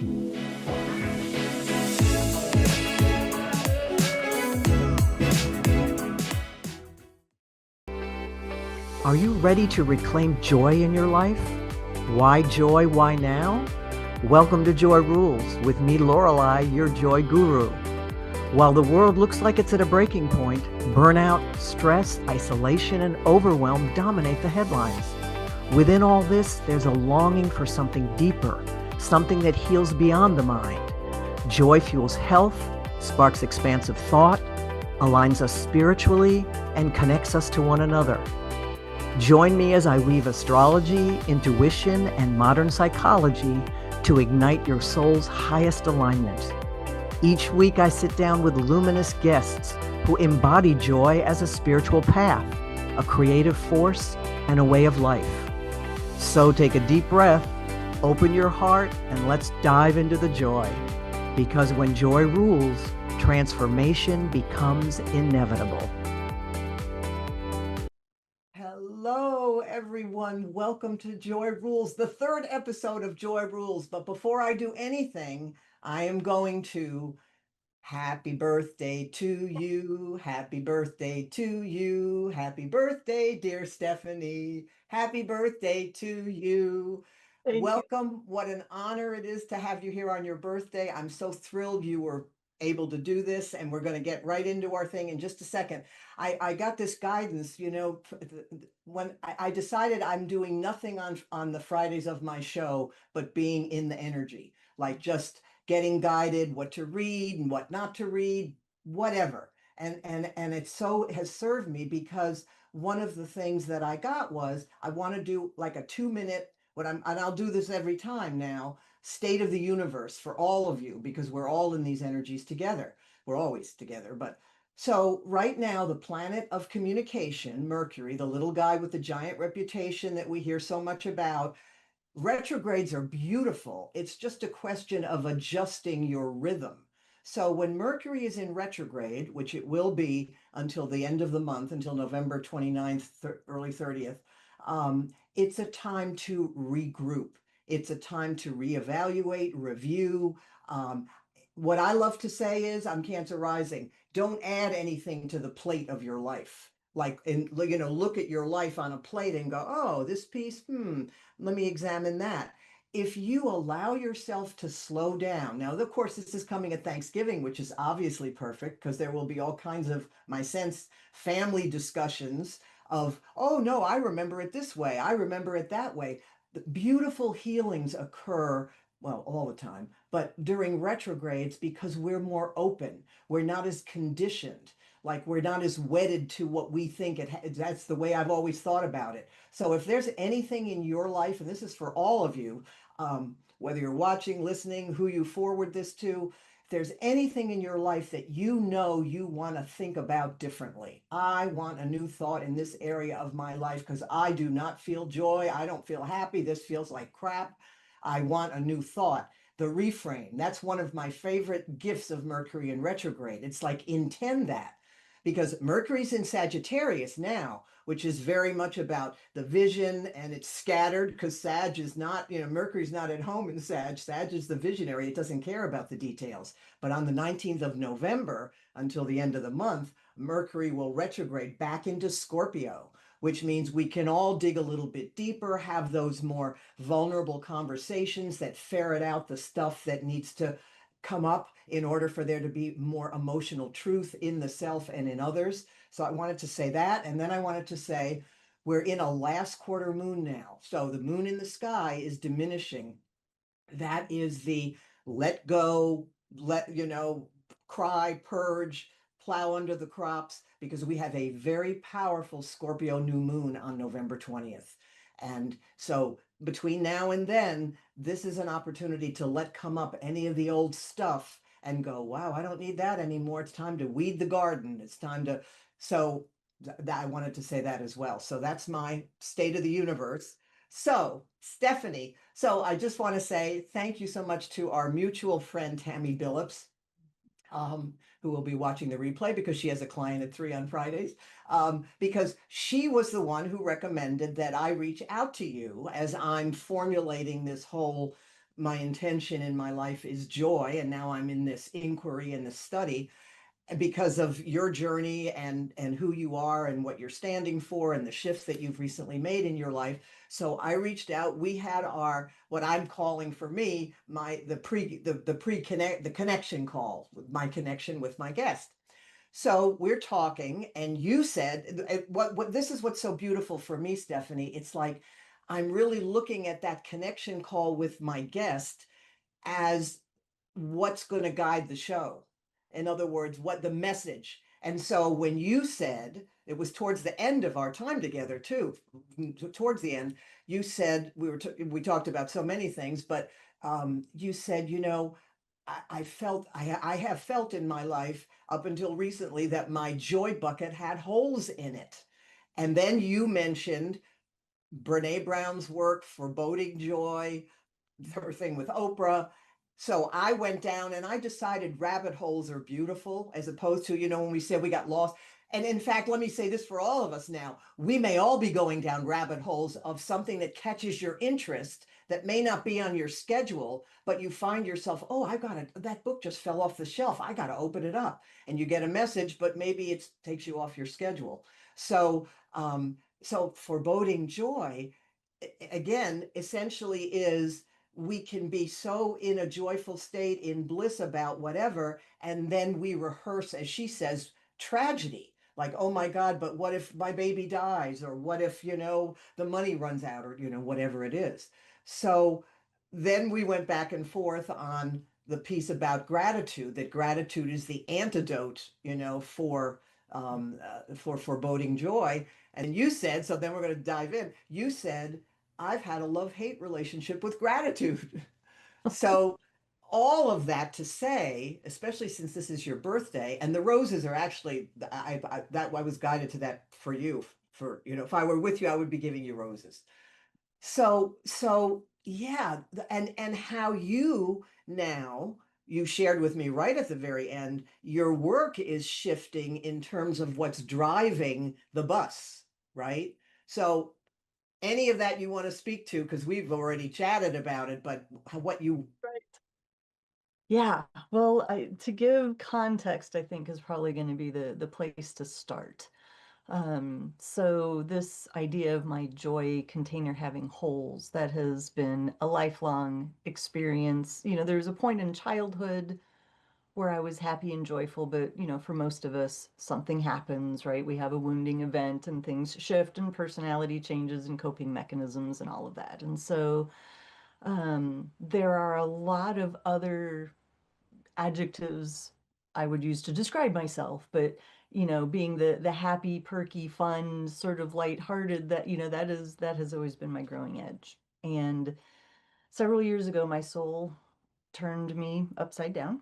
Are you ready to reclaim joy in your life? Why joy? Why now? Welcome to Joy Rules with me, Lorelei, your joy guru. While the world looks like it's at a breaking point, burnout, stress, isolation, and overwhelm dominate the headlines. Within all this, there's a longing for something deeper, something that heals beyond the mind. Joy fuels health, sparks expansive thought, aligns us spiritually, and connects us to one another. Join me as I weave astrology, intuition, and modern psychology to ignite your soul's highest alignment. Each week, I sit down with luminous guests who embody joy as a spiritual path, a creative force, and a way of life. So take a deep breath, open your heart, and let's dive into the joy. Because when joy rules, transformation becomes inevitable. Hello, everyone. Welcome to Joy Rules, the third episode of Joy Rules. But before I do anything, I am going to happy birthday to you. Happy birthday to you. Happy birthday, dear Stephanie. Happy birthday to you. Thank you. Welcome. What an honor it is to have you here on your birthday. I'm so thrilled you were able to do this, and we're going to get right into our thing in just a second. I got this guidance, when I decided I'm doing nothing on the Fridays of my show, but being in the energy, like just getting guided what to read and what not to read, whatever. And it so has served me, because one of the things that I got was I want to do like a 2-minute, and I'll do this every time now, state of the universe for all of you, because we're all in these energies together. We're always together. But so right now, the planet of communication, Mercury, the little guy with the giant reputation that we hear so much about, retrogrades are beautiful. It's just a question of adjusting your rhythm. So when Mercury is in retrograde, which it will be until the end of the month, until November 29th, early 30th, it's a time to regroup. It's a time to reevaluate, review. What I love to say is, I'm Cancer rising, don't add anything to the plate of your life. Like, look at your life on a plate and go, oh, this piece, let me examine that. If you allow yourself to slow down, now, of course, this is coming at Thanksgiving, which is obviously perfect, because there will be all kinds of, my sense, family discussions of, oh, no, I remember it this way. I remember it that way. The beautiful healings occur, well, all the time, but during retrogrades, because we're more open. We're not as conditioned. Like, we're not as wedded to what we think that's the way I've always thought about it. So if there's anything in your life, and this is for all of you, whether you're watching, listening, who you forward this to, if there's anything in your life that you want to think about differently, I want a new thought in this area of my life because I do not feel joy. I don't feel happy. This feels like crap. I want a new thought. The reframe, that's one of my favorite gifts of Mercury in retrograde. It's like, intend that. Because Mercury's in Sagittarius now, which is very much about the vision, and it's scattered because Sag is not, Mercury's not at home in Sag. Sag is the visionary. It doesn't care about the details. But on the 19th of November, until the end of the month, Mercury will retrograde back into Scorpio, which means we can all dig a little bit deeper, have those more vulnerable conversations that ferret out the stuff that needs to come up in order for there to be more emotional truth in the self and in others. So I wanted to say that. And then I wanted to say, we're in a last quarter moon now. So the moon in the sky is diminishing. That is the let go, cry, purge, plow under the crops, because we have a very powerful Scorpio new moon on November 20th. And so between now and then, this is an opportunity to let come up any of the old stuff and go, wow, I don't need that anymore. It's time to weed the garden. It's time to, so I wanted to say that as well. So that's my state of the universe. So Stephanie, so I just want to say thank you so much to our mutual friend, Tammy Billups, who will be watching the replay because she has a client at 3 on Fridays, because she was the one who recommended that I reach out to you as I'm formulating this whole my intention in my life is joy. And now I'm in this inquiry and this study because of your journey and who you are and what you're standing for and the shifts that you've recently made in your life. So I reached out. We had our, what I'm calling for me, my the pre connect the connection call, my connection with my guest. So we're talking, and you said what this is what's so beautiful for me, Stephanie. It's like I'm really looking at that connection call with my guest as what's going to guide the show. In other words, what the message. And so when you said, it was towards the end of our time together too, towards the end, you said we talked about so many things, but you said, I have felt in my life up until recently that my joy bucket had holes in it. And then you mentioned Brene Brown's work, Foreboding Joy, her thing with Oprah. So I went down and I decided rabbit holes are beautiful as opposed to, when we said we got lost. And in fact, let me say this for all of us now. We may all be going down rabbit holes of something that catches your interest that may not be on your schedule, but you find yourself, oh, that book just fell off the shelf. I got to open it up. And you get a message, but maybe it takes you off your schedule. So foreboding joy, again, essentially is we can be so in a joyful state, in bliss about whatever, and then we rehearse, as she says, tragedy. Like, oh my God, but what if my baby dies? Or what if, the money runs out, or, whatever it is. So then we went back and forth on the piece about gratitude, that gratitude is the antidote, for foreboding joy. And you said, so then we're going to dive in. You said, I've had a love-hate relationship with gratitude. So all of that to say, especially since this is your birthday, and the roses are actually, I was guided to that for you. For if I were with you, I would be giving you roses. So yeah, and how you now, you shared with me right at the very end, your work is shifting in terms of what's driving the bus, right? So any of that you want to speak to, because we've already chatted about it, but what you Right. Yeah, well, to give context, I think is probably going to be the place to start. So this idea of my joy container having holes, that has been a lifelong experience. There's a point in childhood where I was happy and joyful, but for most of us, something happens, right? We have a wounding event and things shift and personality changes and coping mechanisms and all of that. And so there are a lot of other adjectives I would use to describe myself, but being the happy, perky, fun, sort of lighthearted, that has always been my growing edge. And several years ago, my soul turned me upside down.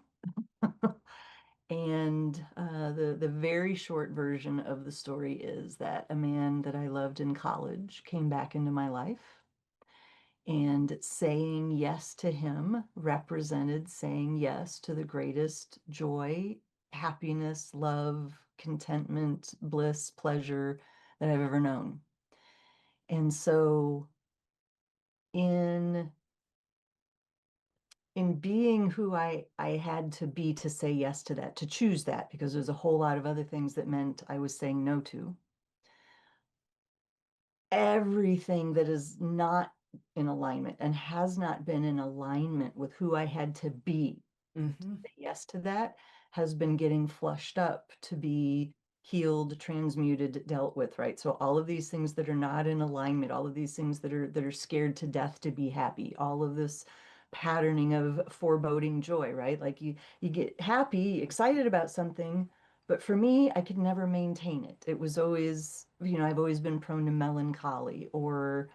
And the very short version of the story is that a man that I loved in college came back into my life, and saying yes to him represented saying yes to the greatest joy, happiness, love, contentment, bliss, pleasure that I've ever known. And so in in being who I had to be to say yes to that, to choose that, because there's a whole lot of other things that meant I was saying no to, everything that is not in alignment and has not been in alignment with who I had to be Mhm. yes to that has been getting flushed up to be healed, transmuted, dealt with, right? So all of these things that are not in alignment, all of these things that are scared to death to be happy, all of this patterning of foreboding joy, right? Like you get happy, excited about something, but for me, I could never maintain it. It was always, I've always been prone to melancholy or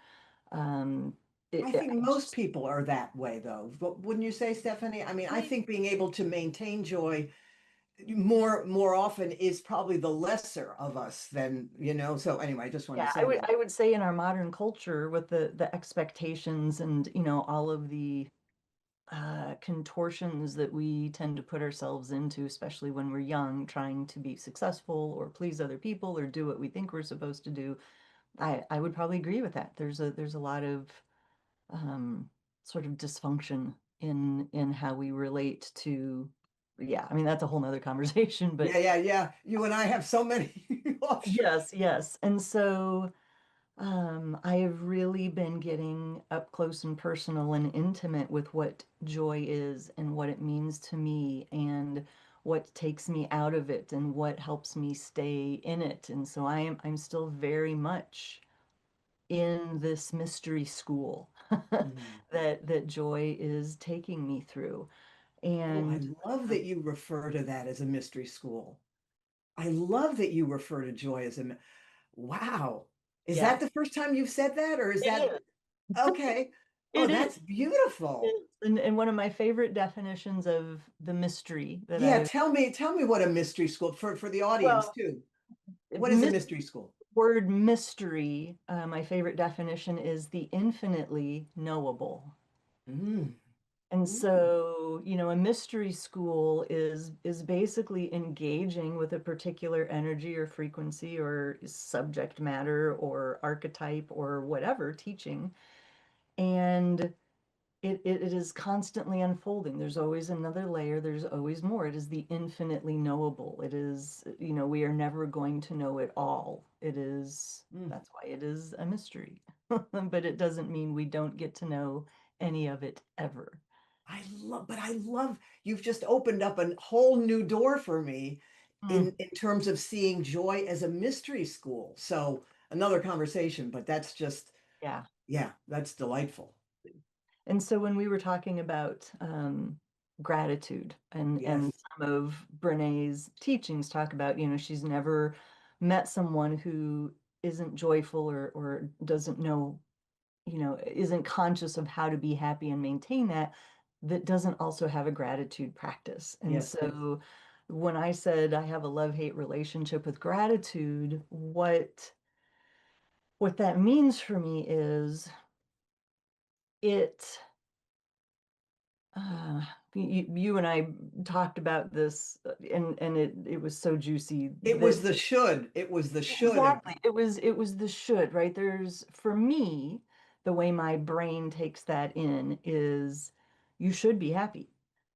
um I I think most just people are that way, though. But wouldn't you say, Stephanie? I mean, I I think being able to maintain joy more often is probably the lesser of us than, So anyway, I just wanted to Yeah, say that. I would say in our modern culture with the expectations and all of the contortions that we tend to put ourselves into, especially when we're young, trying to be successful or please other people or do what we think we're supposed to do. I would probably agree with that. There's a lot of um, sort of dysfunction in how we relate to, yeah, I mean, that's a whole nother conversation, but Yeah, yeah, yeah. You and I have so many offshoots. yes, yes. And so I have really been getting up close and personal and intimate with what joy is and what it means to me and what takes me out of it and what helps me stay in it. And so I'm still very much in this mystery school Mm. that joy is taking me through. Oh, I And love that you refer to that as a mystery school. I love that you refer to joy as wow. Is yeah, that the first time you've said that, or is it that is. okay? Oh, It is. that's beautiful. And one of my favorite definitions of the mystery that Yeah, I've, tell me what a mystery school for the audience well, too. What is a mis mystery school? word mystery, my favorite definition is the infinitely knowable. Mm. And Mm. so, a mystery school is basically engaging with a particular energy or frequency or subject matter or archetype or whatever teaching. And it is constantly unfolding. There's always another layer, there's always more. It is the infinitely knowable. It is, we are never going to know it all. Mm. That's why it is a mystery. But it doesn't mean we don't get to know any of it ever. I love you've just opened up a whole new door for me Mm, in terms of seeing joy as a mystery school. So another conversation, but that's just yeah. yeah, that's delightful. And so when we were talking about gratitude and Yes. some of Brene's teachings talk about, she's never met someone who isn't joyful or doesn't know, isn't conscious of how to be happy and maintain that doesn't also have a gratitude practice. And Yes. so when I said I have a love-hate relationship with gratitude, what that means for me is it Uh, you and I talked about this, and it was so juicy It that was the should. It was the should of exactly it was the should, right? There's for me, the way my brain takes that in is you should be happy.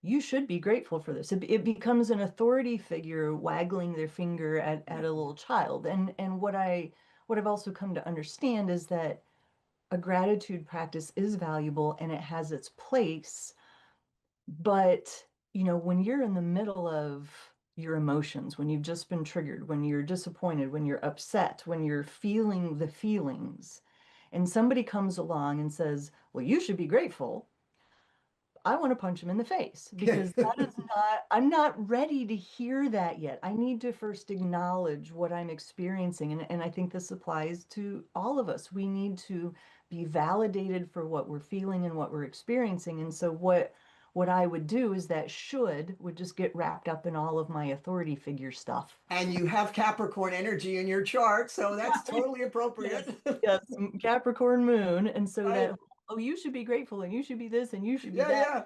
You should be grateful for this. It becomes an authority figure waggling their finger at yeah. a little child. And what I've also come to understand is that a gratitude practice is valuable and it has its place. But, when you're in the middle of your emotions, when you've just been triggered, when you're disappointed, when you're upset, when you're feeling the feelings, and somebody comes along and says, well, you should be grateful, I want to punch him in the face because I'm not ready to hear that yet. I need to first acknowledge what I'm experiencing. And I think this applies to all of us. We need to be validated for what we're feeling and what we're experiencing. And so what I would do is that should would just get wrapped up in all of my authority figure stuff. And you have Capricorn energy in your chart, so that's totally Yes, appropriate. yes, Capricorn moon. And so Right. that, oh, you should be grateful and you should be this and you should be Yeah, that. yeah.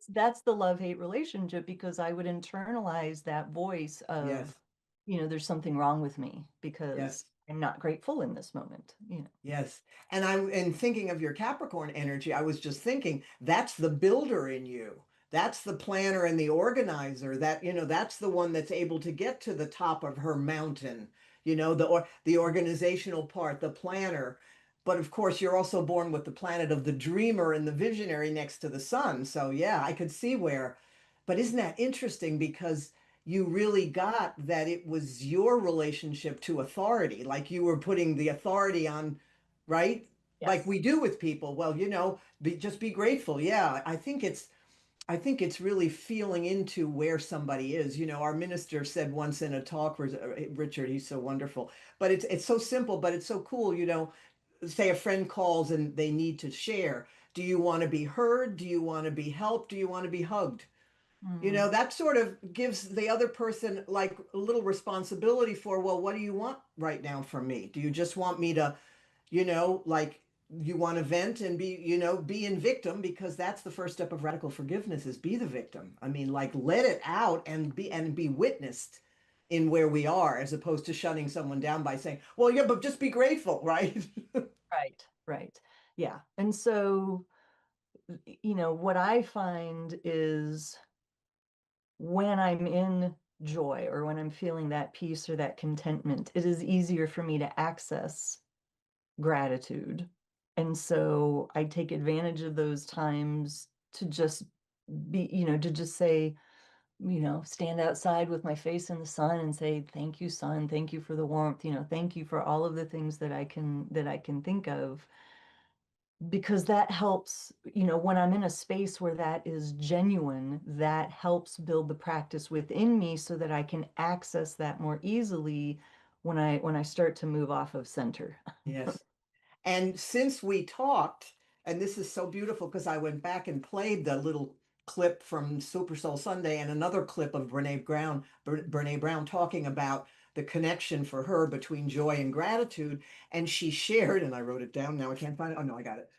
That's the love-hate relationship because I would internalize that voice of, Yes. there's something wrong with me because Yes. I'm not grateful in this moment. Yes. And I'm in thinking of your Capricorn energy, I was just thinking that's the builder in you. That's the planner and the organizer that, that's the one that's able to get to the top of her mountain, the organizational part, the planner. But of course, you're also born with the planet of the dreamer and the visionary next to the sun. So yeah, I could see where. But isn't that interesting because you really got that it was your relationship to authority, like you were putting the authority on, right? Like Yes. we do with people. Well, just be grateful. Yeah, I think it's really feeling into where somebody is. Our minister said once in a talk, Richard, he's so wonderful, but it's so simple, but it's so cool. Say a friend calls and they need to share. Do you want to be heard? Do you want to be helped? Do you want to be hugged? Mm, That sort of gives the other person like a little responsibility for, well, what do you want right now from me? Do you just want me to, like you want to vent and be in victim because that's the first step of radical forgiveness is be the victim. I mean, like let it out and be witnessed in where we are as opposed to shutting someone down by saying, well, yeah, but just be grateful, right? right, right. Yeah. And so what I find is when I'm in joy or when I'm feeling that peace or that contentment, it is easier for me to access gratitude. And so I take advantage of those times to just to just say, stand outside with my face in the sun and say, thank you, sun, thank you for the warmth, thank you for all of the things that I can think of, because that helps, when I'm in a space where that is genuine, that helps build the practice within me so that I can access that more easily when I start to move off of center. Yes. And since we talked, and this is so beautiful because I went back and played the little clip from Super Soul Sunday and another clip of Brene Brown talking about the connection for her between joy and gratitude. And she shared, and I wrote it down. Now I can't find it. Oh no, I got it.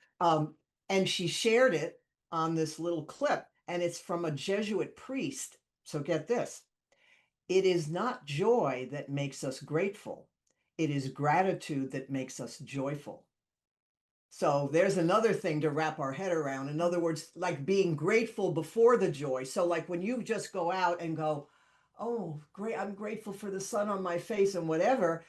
And she shared it on this little clip, and it's from a Jesuit priest. So get this. It is not joy that makes us grateful. It is gratitude that makes us joyful. So there's another thing to wrap our head around. In other words, like being grateful before the joy. So like when you just go out and go, oh, great, I'm grateful for the sun on my face and whatever,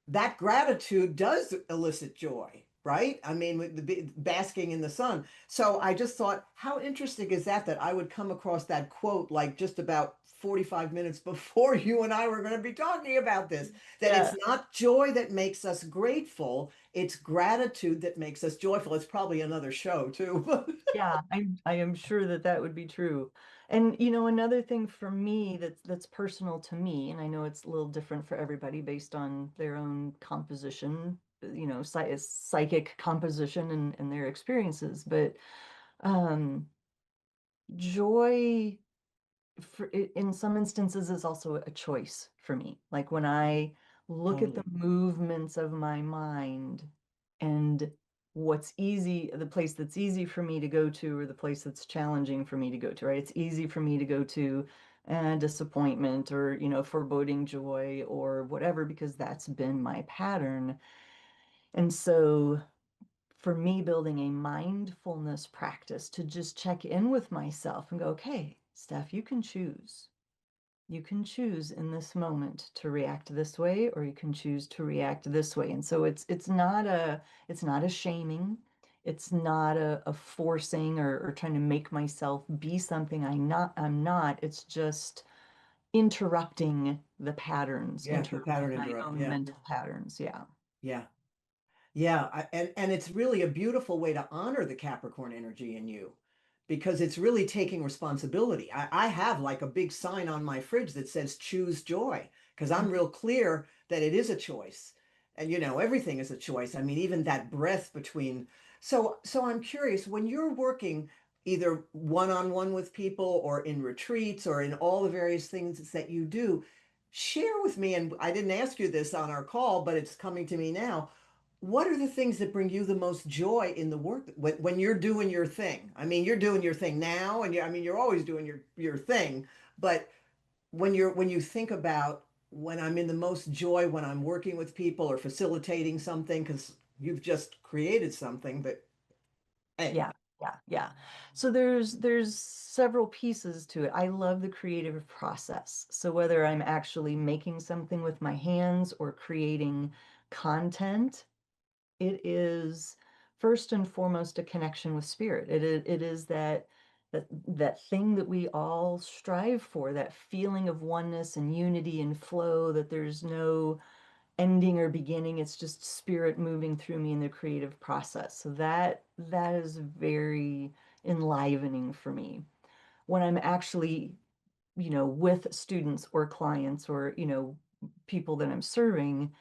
that gratitude does elicit joy, right? I mean, with the basking in the sun. So I just thought, how interesting is that that I would come across that quote like just about 45 minutes before you and I were going to be talking about this, that it's Yeah. not joy that makes us grateful, it's gratitude that makes us joyful. It's probably another show too. Yeah, I am sure that that would be true. And another thing for me that's personal to me, and I know it's a little different for everybody based on their own composition, psychic composition and their experiences, but um, joy in some instances is also a choice for me. Like when I look at the Totally. movements of my mind and the place that's easy for me to go to or the place that's challenging for me to go to, right? It's easy for me to go to disappointment or, foreboding joy or whatever, because that's been my pattern. And so for me, building a mindfulness practice to just check in with myself and go, okay, Steph, you can choose. You can choose in this moment to react this way, or you can choose to react this way. And so it's not a shaming. It's not a forcing or trying to make myself be something I'm not. It's just interrupting the patterns, Yeah, the interrupting pattern my interrupt. own Yeah. mental patterns. Yeah. Yeah. Yeah, and it's really a beautiful way to honor the Capricorn energy in you because it's really taking responsibility. I have like a big sign on my fridge that says choose joy because I'm real clear that it is a choice. And everything is a choice. I mean, even that breath between. So I'm curious, when you're working either one-on-one with people or in retreats or in all the various things that you do, share with me, and I didn't ask you this on our call, but it's coming to me now. What are the things that bring you the most joy in the work when you're doing your thing? I mean, you're doing your thing now, and I mean, you're always doing your thing. But when you think about when I'm in the most joy when I'm working with people or facilitating something, because you've just created something. But hey, Yeah, yeah, yeah. So there's several pieces to it. I love the creative process. So whether I'm actually making something with my hands or creating content, it is first and foremost a connection with spirit. It is that thing that we all strive for, that feeling of oneness and unity and flow, that there's no ending or beginning. It's just spirit moving through me in the creative process. So that is very enlivening for me. When I'm actually, with students or clients or, people that I'm serving,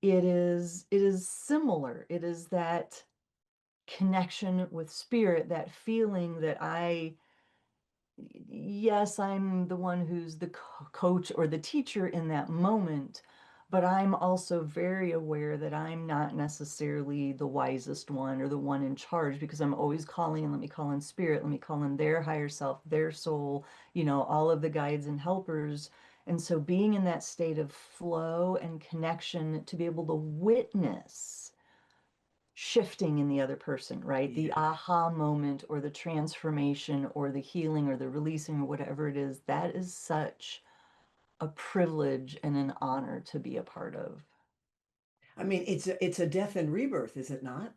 it is similar. It is that connection with spirit, that feeling that yes, I'm the one who's the coach or the teacher in that moment, but I'm also very aware that I'm not necessarily the wisest one or the one in charge, because I'm always calling and let me call in spirit, let me call in their higher self, their soul, all of the guides and helpers. And so being in that state of flow and connection to be able to witness shifting in the other person, right? The Yeah. aha moment or the transformation or the healing or the releasing or whatever it is, that is such a privilege and an honor to be a part of. I mean, it's a death and rebirth, is it not?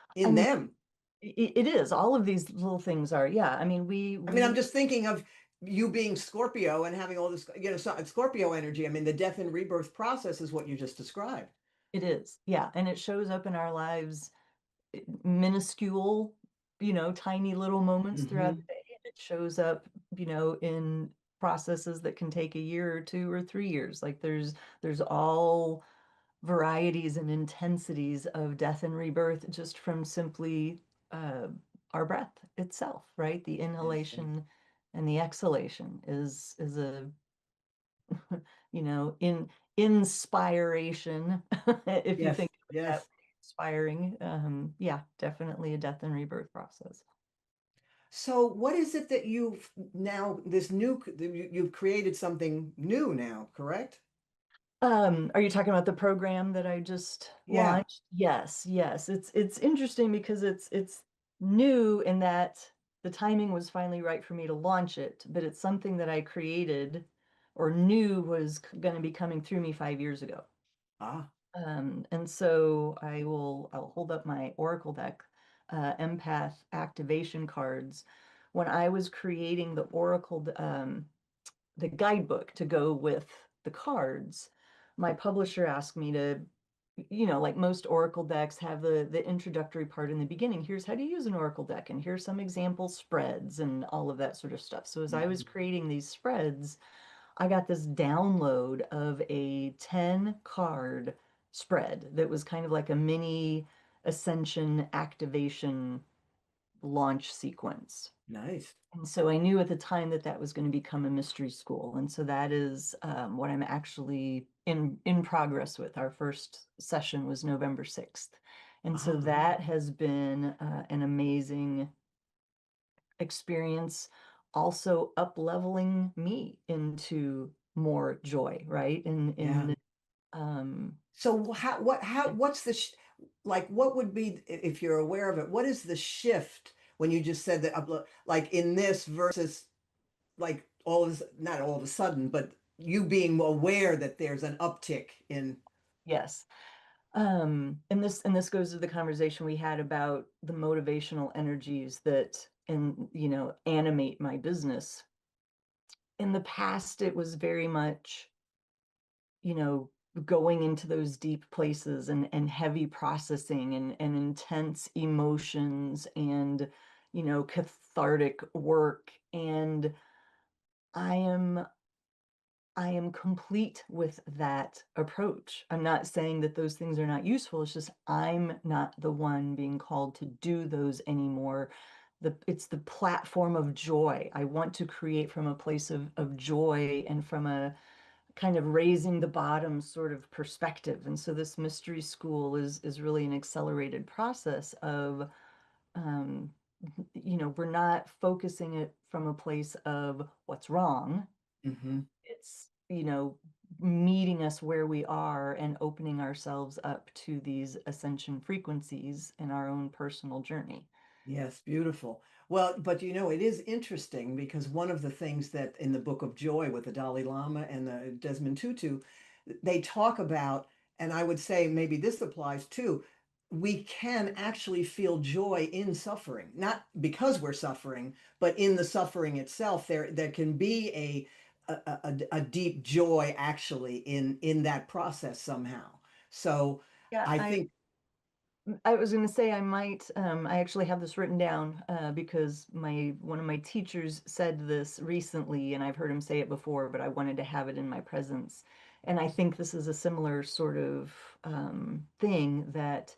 I In mean, them. it is. All of these little things are, yeah. I mean, I mean, I'm we just thinking of you being Scorpio and having all this, Scorpio energy. I mean, the death and rebirth process is what you just described. it is, yeah. And it shows up in our lives, minuscule, tiny little moments throughout Hmm. the day. And it shows up, in processes that can take a year or 2 or 3 years. Like there's all varieties and intensities of death and rebirth just from simply uh, our breath itself, right? The Yes, yes, inhalation and the exhalation is a in inspiration, if you think yes, of it that yes. way, inspiring. Yeah, definitely a death and rebirth process. So, what is it that you've now, this new, you've created something new now, correct? Are you talking about the program that I just Yeah. launched? Yes, yes. It's interesting because it's new in that the timing was finally right for me to launch it, but it's something that I created or knew was going to be coming through me 5 years ago. Ah, And so I'll hold up my Oracle deck, empath activation cards. When I was creating the guidebook to go with the cards, my publisher asked me to, like most Oracle decks have the introductory part in the beginning. Here's how to use an Oracle deck, and here's some example spreads and all of that sort of stuff. So as I was mhm. creating these spreads, I got this download of a 10 card spread that was kind of like a mini ascension activation launch sequence. Nice. And so I knew at the time that that was going to become a mystery school. And so that is what I'm actually in progress with. Our first session was November 6th. And so Ah, that has been an amazing experience, also up leveling me into more joy, right? yeah. Um, So what's the, like, what would be, if you're aware of it, what is the shift when you just said that, like in this versus like not all of a sudden, but you being aware that there's an uptick in, yes. And this goes to the conversation we had about the motivational energies that animate my business. In the past, it was very much, you know, going into those deep places and heavy processing and intense emotions and, cathartic work. And I am I am complete with that approach. I'm not saying that those things are not useful. It's just I'm not the one being called to do those anymore. It's the platform of joy. I want to create from a place of joy and from a kind of raising the bottom sort of perspective. And so this mystery school is really an accelerated process of um, we're not focusing it from a place of what's wrong. Mhm. It's, meeting us where we are and opening ourselves up to these ascension frequencies in our own personal journey. Yes, beautiful. Well, but it is interesting because one of the things that in the Book of Joy with the Dalai Lama and the Desmond Tutu, they talk about, and I would say maybe this applies too, we can actually feel joy in suffering, not because we're suffering, but in the suffering itself. There can be a deep joy actually in that process somehow. So Yeah, I I think, I was going to say I actually have this written down because my one of my teachers said this recently, and I've heard him say it before, but I wanted to have it in my presence. And I think this is a similar sort of thing that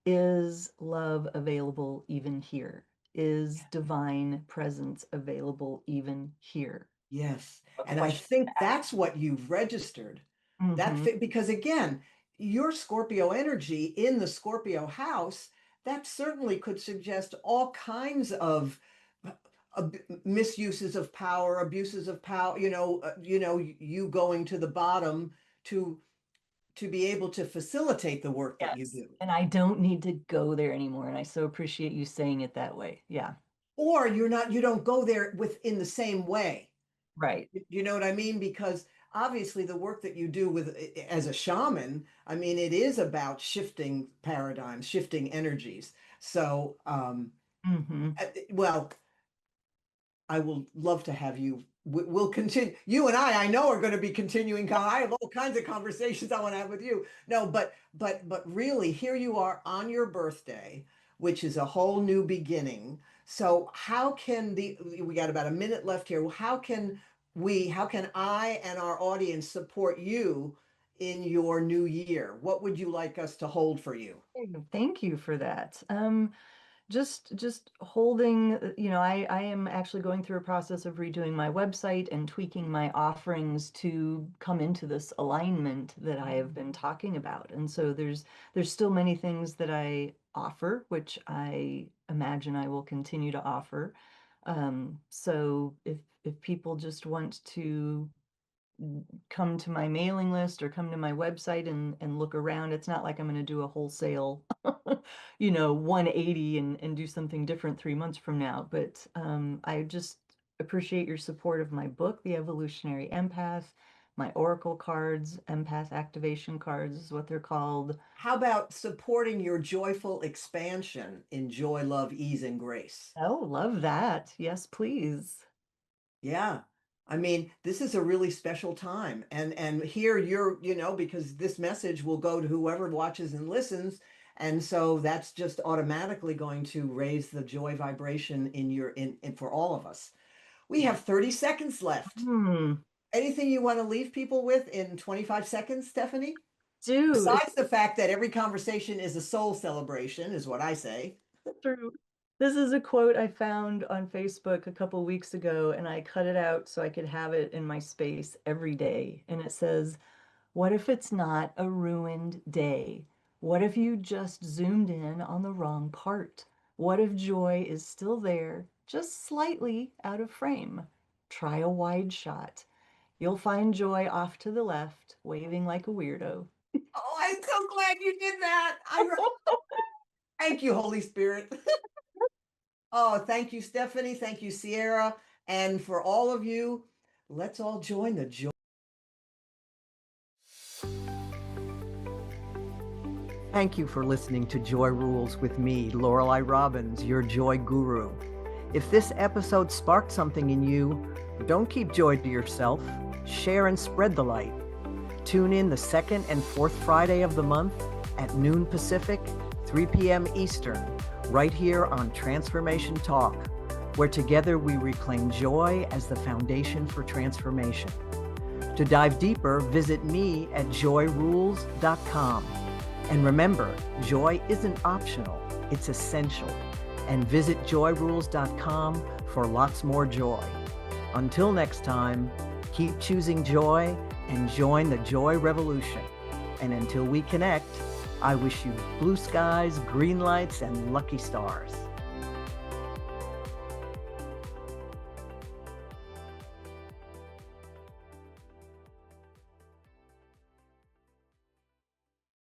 is love available even here? Is divine presence available even here? yes. A And I question think to that's what you've registered. ask. That Hmm. fit because again, your Scorpio energy in the Scorpio house, that certainly could suggest all kinds of misuses of power, abuses of power, you going to the bottom to to be able to facilitate the work that you Yes. do. And I don't need to go there anymore. And I so appreciate you saying it that way. Yeah. Or you don't go there within the same way. Right. You know what I mean? Because obviously the work that you do with as a shaman, I mean, it is about shifting paradigms, shifting energies. So, Mm-hmm. well, I will love to have you. We'll continue. You and I know, are going to be continuing. I have all kinds of conversations I want to have with you. No, but really, here you are on your birthday, which is a whole new beginning. So how can we got about a minute left here. How can I and our audience support you in your new year? What would you like us to hold for you? Thank you for that. Just holding, I am actually going through a process of redoing my website and tweaking my offerings to come into this alignment that I have been talking about. And so there's still many things that I offer, which I imagine I will continue to offer. So if people just want to come to my mailing list or come to my website and look around. It's not like I'm going to do a wholesale, 180 and do something different 3 months from now. But I just appreciate your support of my book, The Evolutionary Empath, my Oracle cards, empath activation cards is what they're called. How about supporting your joyful expansion in joy, love, ease, and grace? Oh, love that. Yes, please. Yeah. I mean, this is a really special time. And here you're, because this message will go to whoever watches and listens. And so that's just automatically going to raise the joy vibration in for all of us. We have 30 seconds left. Hmm. Anything you want to leave people with in 25 seconds, Stephanie? Do it's Besides the fact that every conversation is a soul celebration, is what I say. true. This is a quote I found on Facebook a couple weeks ago, and I cut it out so I could have it in my space every day. And it says, what if it's not a ruined day? What if you just zoomed in on the wrong part? What if joy is still there, just slightly out of frame? Try a wide shot. You'll find joy off to the left, waving like a weirdo. Oh, I'm so glad you did that. Thank you, Holy Spirit. Oh, thank you, Stephanie. Thank you, Sierra. And for all of you, let's all join the joy. Thank you for listening to Joy Rules with me, Lorelei Robbins, your joy guru. If this episode sparked something in you, don't keep joy to yourself. Share and spread the light. Tune in the second and fourth Friday of the month at noon Pacific, 3 p.m. Eastern, right here on Transformation Talk, where together we reclaim joy as the foundation for transformation. To dive deeper, visit me at joyrules.com. And remember, joy isn't optional, it's essential. And visit joyrules.com for lots more joy. Until next time, keep choosing joy and join the joy revolution. And until we connect, I wish you blue skies, green lights, and lucky stars.